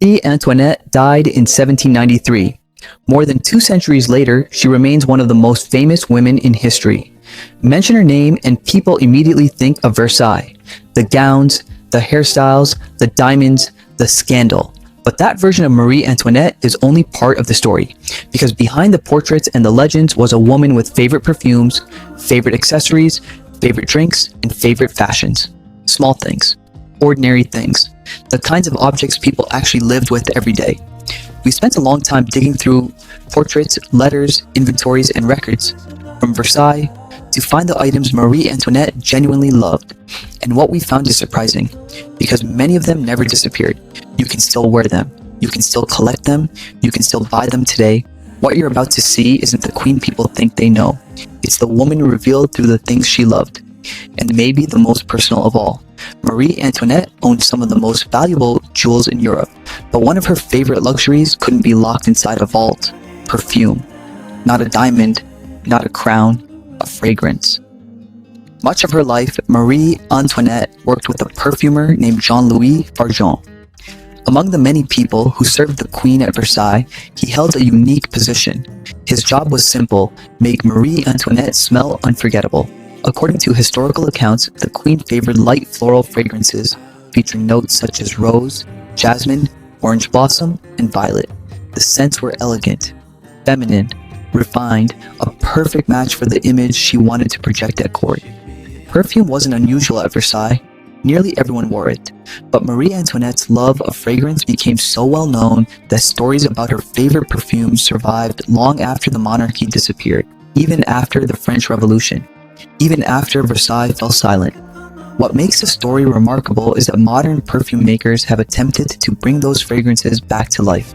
Marie Antoinette died in 1793. More than 2 centuries later, she remains one of the most famous women in history. Mention her name and people immediately think of Versailles. The gowns, the hairstyles, the diamonds, the scandal. But that version of Marie Antoinette is only part of the story, because behind the portraits and the legends was a woman with favorite perfumes, favorite accessories, favorite drinks, and favorite fashions. Small things, ordinary things, the kinds of objects people actually lived with every day. We spent a long time digging through portraits, letters, inventories, and records from Versailles to find the items Marie Antoinette genuinely loved. And what we found is surprising, because many of them never disappeared. You can still wear them, you can still collect them, you can still buy them today. What you're about to see isn't the queen people think they know. It's the woman revealed through the things she loved. And maybe the most personal of all, Marie Antoinette owned some of the most valuable jewels in Europe, but one of her favorite luxuries couldn't be locked inside a vault: perfume. Not a diamond, not a crown, a fragrance. Much of her life, Marie Antoinette worked with a perfumer named Jean-Louis Fargeon. Among the many people who served the queen at Versailles, he held a unique position. His job was simple: make Marie Antoinette smell unforgettable. According to historical accounts, the queen favored light floral fragrances featuring notes such as rose, jasmine, orange blossom, and violet. The scents were elegant, feminine, refined, a perfect match for the image she wanted to project at court. Perfume wasn't unusual at Versailles. Nearly everyone wore it, but Marie Antoinette's love of fragrance became so well known that stories about her favorite perfumes survived long after the monarchy disappeared, even after the French Revolution. Even after Versailles fell silent. What makes the story remarkable is that modern perfume makers have attempted to bring those fragrances back to life.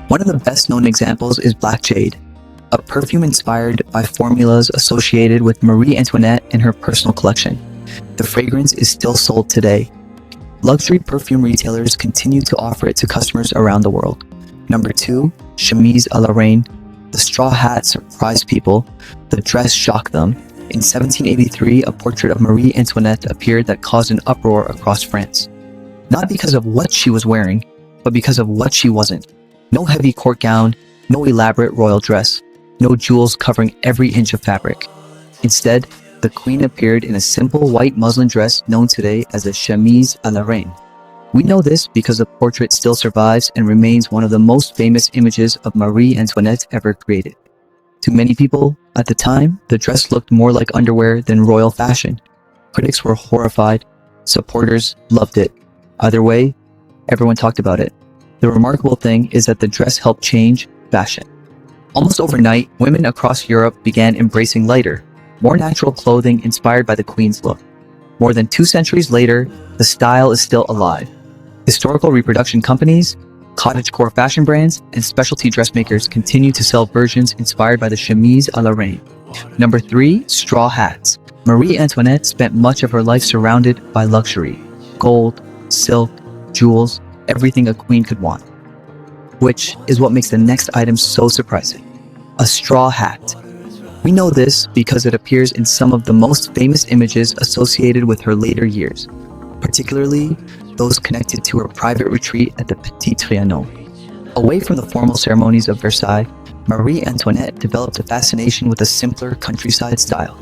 One of the best known examples is Black Jade, a perfume inspired by formulas associated with Marie Antoinette and her personal collection. The fragrance is still sold today. Luxury perfume retailers continue to offer it to customers around the world. Number 2, Chemise à la Reine. The straw hat surprised people. The dress shocked them. In 1783, a portrait of Marie Antoinette appeared that caused an uproar across France. Not because of what she was wearing, but because of what she wasn't. No heavy court gown, no elaborate royal dress, no jewels covering every inch of fabric. Instead, the queen appeared in a simple white muslin dress known today as the chemise à la reine. We know this because the portrait still survives and remains one of the most famous images of Marie Antoinette ever created. To many people, at the time, the dress looked more like underwear than royal fashion. Critics were horrified. Supporters loved it. Either way, everyone talked about it. The remarkable thing is that the dress helped change fashion. Almost overnight, women across Europe began embracing lighter, more natural clothing inspired by the queen's look. More than 2 centuries later, the style is still alive. Historical reproduction companies, cottagecore fashion brands, and specialty dressmakers continue to sell versions inspired by the chemise à la reine. Number 3, straw hats. Marie Antoinette spent much of her life surrounded by luxury: gold, silk, jewels, everything a queen could want. Which is what makes the next item so surprising: a straw hat. We know this because it appears in some of the most famous images associated with her later years, particularly those connected to her private retreat at the Petit Trianon. Away from the formal ceremonies of Versailles, Marie Antoinette developed a fascination with a simpler countryside style.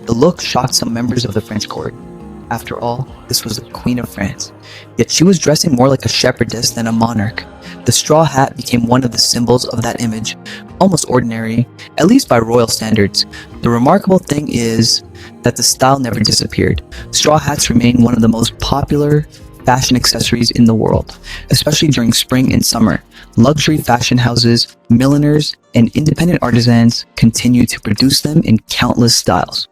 The look shocked some members of the French court. After all, this was the Queen of France, yet she was dressing more like a shepherdess than a monarch. The straw hat became one of the symbols of that image, almost ordinary, at least by royal standards. The remarkable thing is that the style never disappeared. Straw hats remain one of the most popular fashion accessories in the world, especially during spring and summer. Luxury fashion houses, milliners, and independent artisans continue to produce them in countless styles.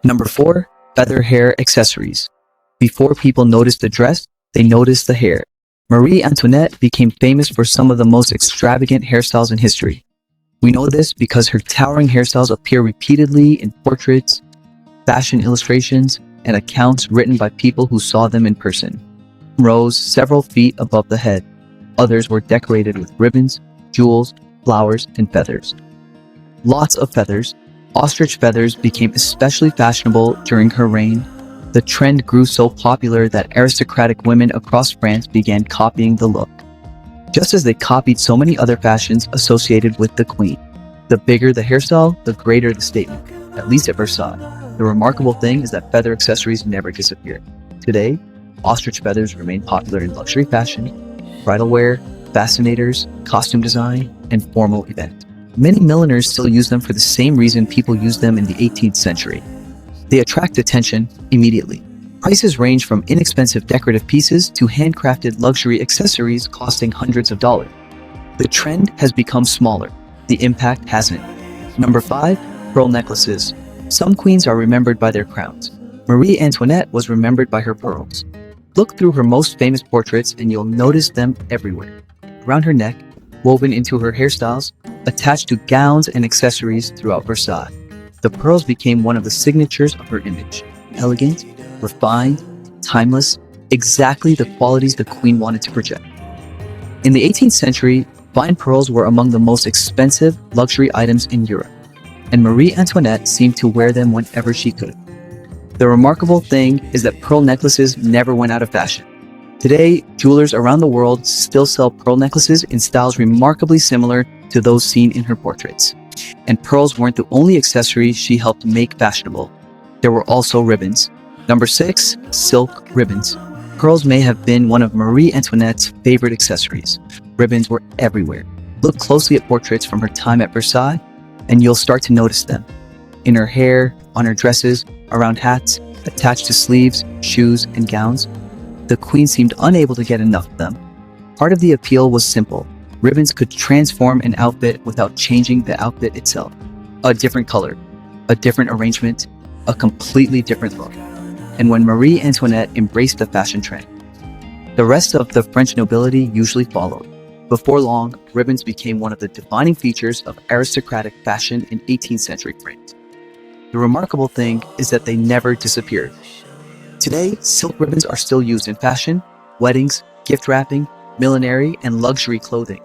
Number 4, feather hair accessories. Before people noticed the dress, they noticed the hair. Marie Antoinette became famous for some of the most extravagant hairstyles in history. We know this because her towering hairstyles appear repeatedly in portraits, fashion illustrations, and accounts written by people who saw them in person. Rose several feet above the head. Others were decorated with ribbons, jewels, flowers, and feathers. Lots of feathers. Ostrich feathers became especially fashionable during her reign. The trend grew so popular that aristocratic women across France began copying the look. just as they copied so many other fashions associated with the queen. The bigger the hairstyle, the greater the statement, at least at Versailles. The remarkable thing is that feather accessories never disappeared. Today, ostrich feathers remain popular in luxury fashion, bridal wear, fascinators, costume design, and formal events. Many milliners still use them for the same reason people used them in the 18th century. They attract attention immediately. Prices range from inexpensive decorative pieces to handcrafted luxury accessories costing hundreds of dollars. The trend has become smaller. The impact hasn't. Number 5. Pearl necklaces. Some queens are remembered by their crowns. Marie Antoinette was remembered by her pearls. Look through her most famous portraits and you'll notice them everywhere. Around her neck, woven into her hairstyles, attached to gowns and accessories throughout Versailles. The pearls became one of the signatures of her image. Elegant, refined, timeless, exactly the qualities the queen wanted to project. In the 18th century, fine pearls were among the most expensive luxury items in Europe, and Marie Antoinette seemed to wear them whenever she could. The remarkable thing is that pearl necklaces never went out of fashion. Today, jewelers around the world still sell pearl necklaces in styles remarkably similar to those seen in her portraits. And pearls weren't the only accessories she helped make fashionable. There were also ribbons. Number 6. Silk ribbons. Pearls may have been one of Marie Antoinette's favorite accessories. Ribbons were everywhere. Look closely at portraits from her time at Versailles, and you'll start to notice them. In her hair, on her dresses, around hats, attached to sleeves, shoes, and gowns. The queen seemed unable to get enough of them. Part of the appeal was simple. Ribbons could transform an outfit without changing the outfit itself. A different color, a different arrangement, a completely different look. And when Marie Antoinette embraced the fashion trend, the rest of the French nobility usually followed. Before long, ribbons became one of the defining features of aristocratic fashion in 18th century France. The remarkable thing is that they never disappeared. Today, silk ribbons are still used in fashion, weddings, gift wrapping, millinery, and luxury clothing.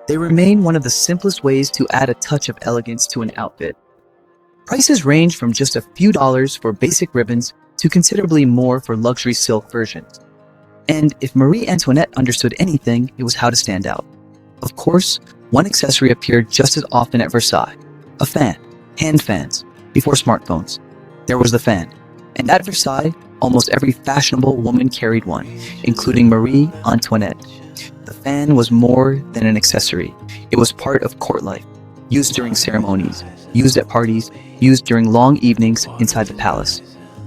They remain one of the simplest ways to add a touch of elegance to an outfit. Prices range from just a few dollars for basic ribbons to considerably more for luxury silk versions. And if Marie Antoinette understood anything, it was how to stand out. Of course, one accessory appeared just as often at Versailles: a fan, hand fans, before smartphones. There was the fan. And at Versailles, almost every fashionable woman carried one, including Marie Antoinette. The fan was more than an accessory. It was part of court life, used during ceremonies, used at parties, used during long evenings inside the palace,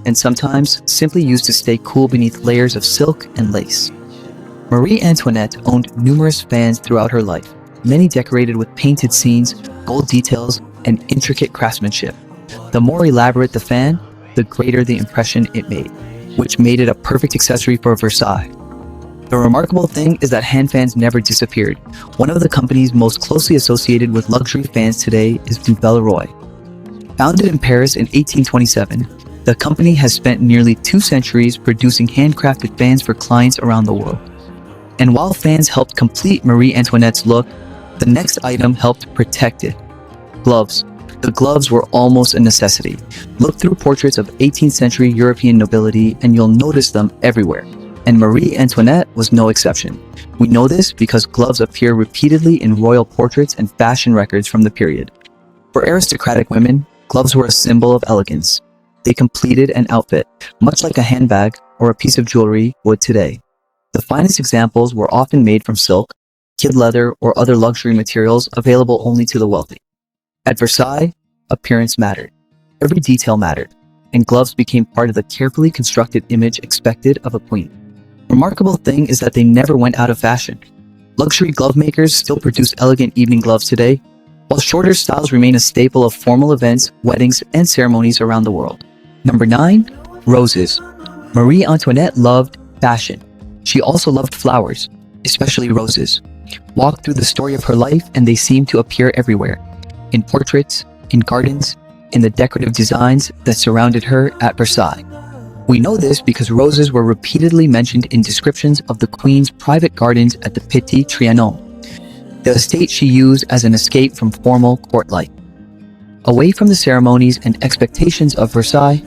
and sometimes simply used to stay cool beneath layers of silk and lace. Marie Antoinette owned numerous fans throughout her life, many decorated with painted scenes, gold details, and intricate craftsmanship. The more elaborate the fan, the greater the impression it made, which made it a perfect accessory for Versailles. The remarkable thing is that hand fans never disappeared. One of the companies most closely associated with luxury fans today is Du Belleroy. Founded in Paris in 1827, the company has spent nearly 2 centuries producing handcrafted fans for clients around the world. And while fans helped complete Marie Antoinette's look, the next item helped protect it: gloves. The gloves were almost a necessity. Look through portraits of 18th century European nobility and you'll notice them everywhere. And Marie Antoinette was no exception. We know this because gloves appear repeatedly in royal portraits and fashion records from the period. For aristocratic women, gloves were a symbol of elegance. They completed an outfit, much like a handbag or a piece of jewelry would today. The finest examples were often made from silk, kid leather, or other luxury materials available only to the wealthy. At Versailles, appearance mattered. Every detail mattered, and gloves became part of the carefully constructed image expected of a queen. Remarkable thing is that they never went out of fashion. Luxury glove makers still produce elegant evening gloves today, while shorter styles remain a staple of formal events, weddings, and ceremonies around the world. Number 9. Roses. Marie Antoinette loved fashion. She also loved flowers, especially roses. Walk through the story of her life and they seem to appear everywhere. In portraits, in gardens, in the decorative designs that surrounded her at Versailles. We know this because roses were repeatedly mentioned in descriptions of the Queen's private gardens at the Petit Trianon, the estate she used as an escape from formal court life. Away from the ceremonies and expectations of Versailles,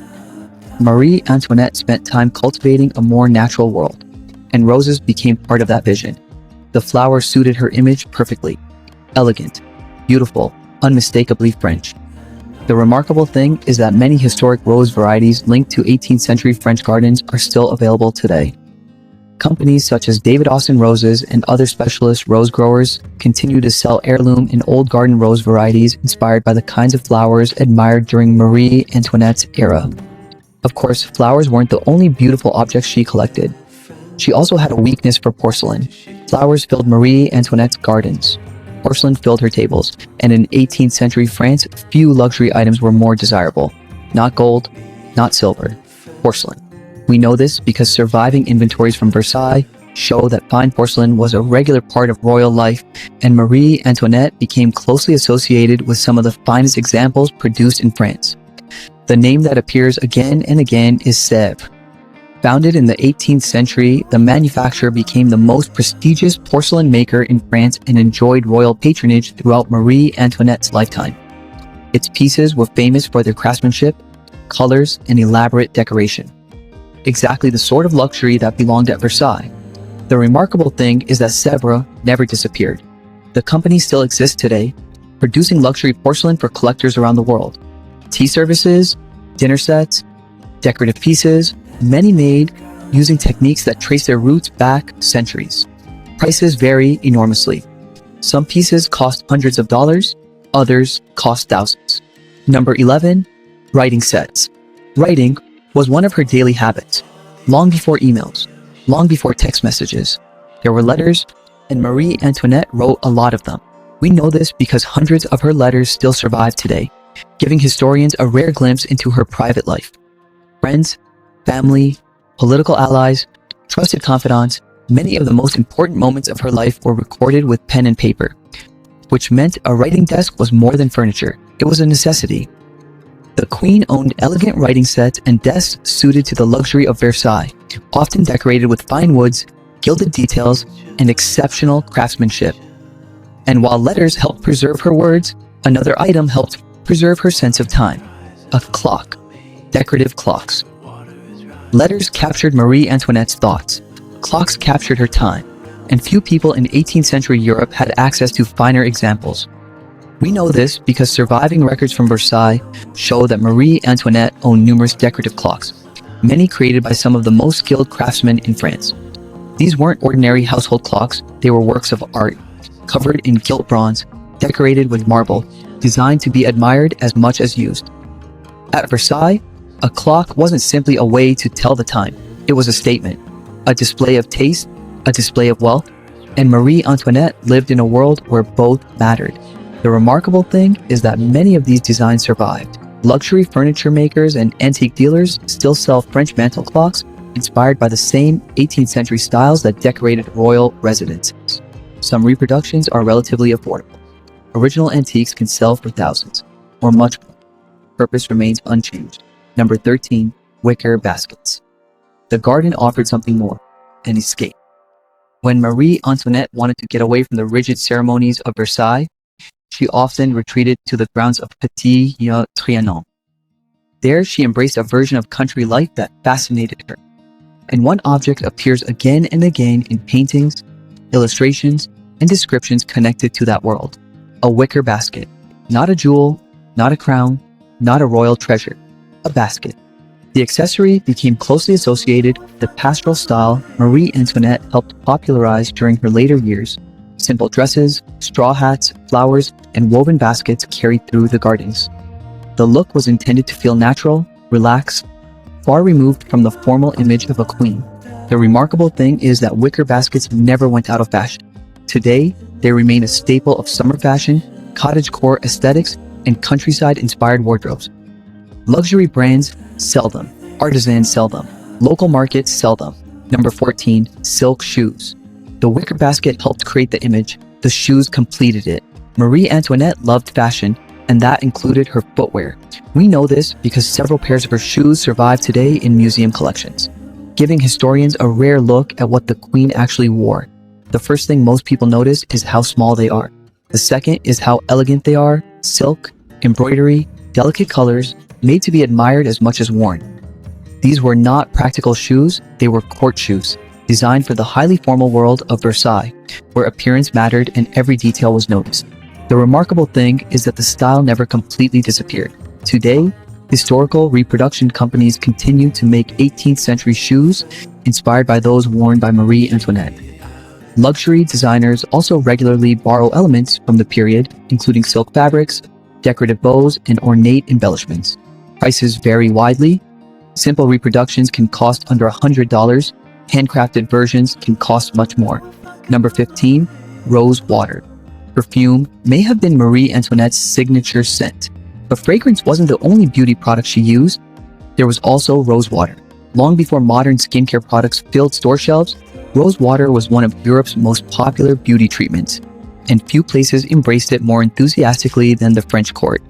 Marie Antoinette spent time cultivating a more natural world, and roses became part of that vision. The flower suited her image perfectly. Elegant, beautiful, unmistakably French. The remarkable thing is that many historic rose varieties linked to 18th century French gardens are still available today. Companies such as David Austin Roses and other specialist rose growers continue to sell heirloom and old garden rose varieties inspired by the kinds of flowers admired during Marie Antoinette's era. Of course, flowers weren't the only beautiful objects she collected. She also had a weakness for porcelain. Flowers filled Marie Antoinette's gardens. Porcelain filled her tables, and in 18th century France, few luxury items were more desirable. Not gold, not silver, porcelain. We know this because surviving inventories from Versailles show that fine porcelain was a regular part of royal life, and Marie Antoinette became closely associated with some of the finest examples produced in France. The name that appears again and again is Sèvres. Founded in the 18th century, the manufacturer became the most prestigious porcelain maker in France and enjoyed royal patronage throughout Marie Antoinette's lifetime. Its pieces were famous for their craftsmanship, colors, and elaborate decoration. Exactly the sort of luxury that belonged at Versailles. The remarkable thing is that Sèvres never disappeared. The company still exists today, producing luxury porcelain for collectors around the world. Tea services, dinner sets, decorative pieces, many made using techniques that trace their roots back centuries. Prices vary enormously. Some pieces cost hundreds of dollars, others cost thousands. Number 11, writing sets. Writing was one of her daily habits. Long before emails, long before text messages, there were letters, and Marie Antoinette wrote a lot of them. We know this because hundreds of her letters still survive today, giving historians a rare glimpse into her private life. Friends, family, political allies, trusted confidants, many of the most important moments of her life were recorded with pen and paper, which meant a writing desk was more than furniture. It was a necessity. The Queen owned elegant writing sets and desks suited to the luxury of Versailles, often decorated with fine woods, gilded details, and exceptional craftsmanship. And while letters helped preserve her words, another item helped preserve her sense of time: a clock. Decorative clocks. Letters captured Marie Antoinette's thoughts. Clocks captured her time, and few people in 18th century Europe had access to finer examples. We know this because surviving records from Versailles show that Marie Antoinette owned numerous decorative clocks, many created by some of the most skilled craftsmen in France. These weren't ordinary household clocks, they were works of art, covered in gilt bronze, decorated with marble, designed to be admired as much as used. At Versailles, a clock wasn't simply a way to tell the time, it was a statement, a display of taste, a display of wealth, and Marie Antoinette lived in a world where both mattered. The remarkable thing is that many of these designs survived. Luxury furniture makers and antique dealers still sell French mantel clocks inspired by the same 18th century styles that decorated royal residences. Some reproductions are relatively affordable. Original antiques can sell for thousands, or much more. Purpose remains unchanged. Number 13, wicker baskets. The garden offered something more: an escape. When Marie Antoinette wanted to get away from the rigid ceremonies of Versailles, she often retreated to the grounds of Petit Trianon. There, she embraced a version of country life that fascinated her. And one object appears again and again in paintings, illustrations, and descriptions connected to that world: a wicker basket. Not a jewel, not a crown, not a royal treasure, a basket. The accessory became closely associated with the pastoral style Marie Antoinette helped popularize during her later years. Simple dresses, straw hats, flowers, and woven baskets carried through the gardens. The look was intended to feel natural, relaxed, far removed from the formal image of a queen. The remarkable thing is that wicker baskets never went out of fashion. Today, they remain a staple of summer fashion, cottagecore aesthetics, and countryside-inspired wardrobes. Luxury brands sell them, artisans sell them, local markets sell them. Number 14, silk shoes. The wicker basket helped create the image, the shoes completed it. Marie Antoinette loved fashion, and that included her footwear. We know this because several pairs of her shoes survive today in museum collections, giving historians a rare look at what the queen actually wore. The first thing most people notice is how small they are. The second is how elegant they are: silk, embroidery, delicate colors, made to be admired as much as worn. These were not practical shoes, they were court shoes, designed for the highly formal world of Versailles, where appearance mattered and every detail was noticed. The remarkable thing is that the style never completely disappeared. Today, historical reproduction companies continue to make 18th century shoes inspired by those worn by Marie Antoinette. Luxury designers also regularly borrow elements from the period, including silk fabrics, decorative bows, and ornate embellishments. Prices vary widely. Simple reproductions can cost under $100. Handcrafted versions can cost much more. Number 15, rose water. Perfume may have been Marie Antoinette's signature scent, but fragrance wasn't the only beauty product she used. There was also rose water. Long before modern skincare products filled store shelves, rose water was one of Europe's most popular beauty treatments, and few places embraced it more enthusiastically than the French court.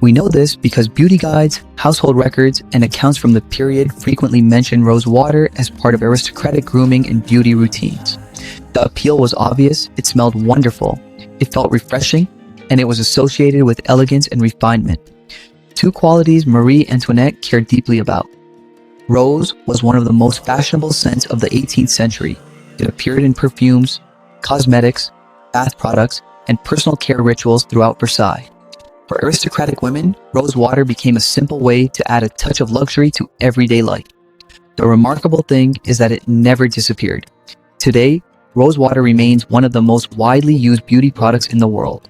We know this because beauty guides, household records, and accounts from the period frequently mention rose water as part of aristocratic grooming and beauty routines. The appeal was obvious, it smelled wonderful, it felt refreshing, and it was associated with elegance and refinement. Two qualities Marie Antoinette cared deeply about. Rose was one of the most fashionable scents of the 18th century. It appeared in perfumes, cosmetics, bath products, and personal care rituals throughout Versailles. For aristocratic women, rose water became a simple way to add a touch of luxury to everyday life. The remarkable thing is that it never disappeared. Today, rose water remains one of the most widely used beauty products in the world.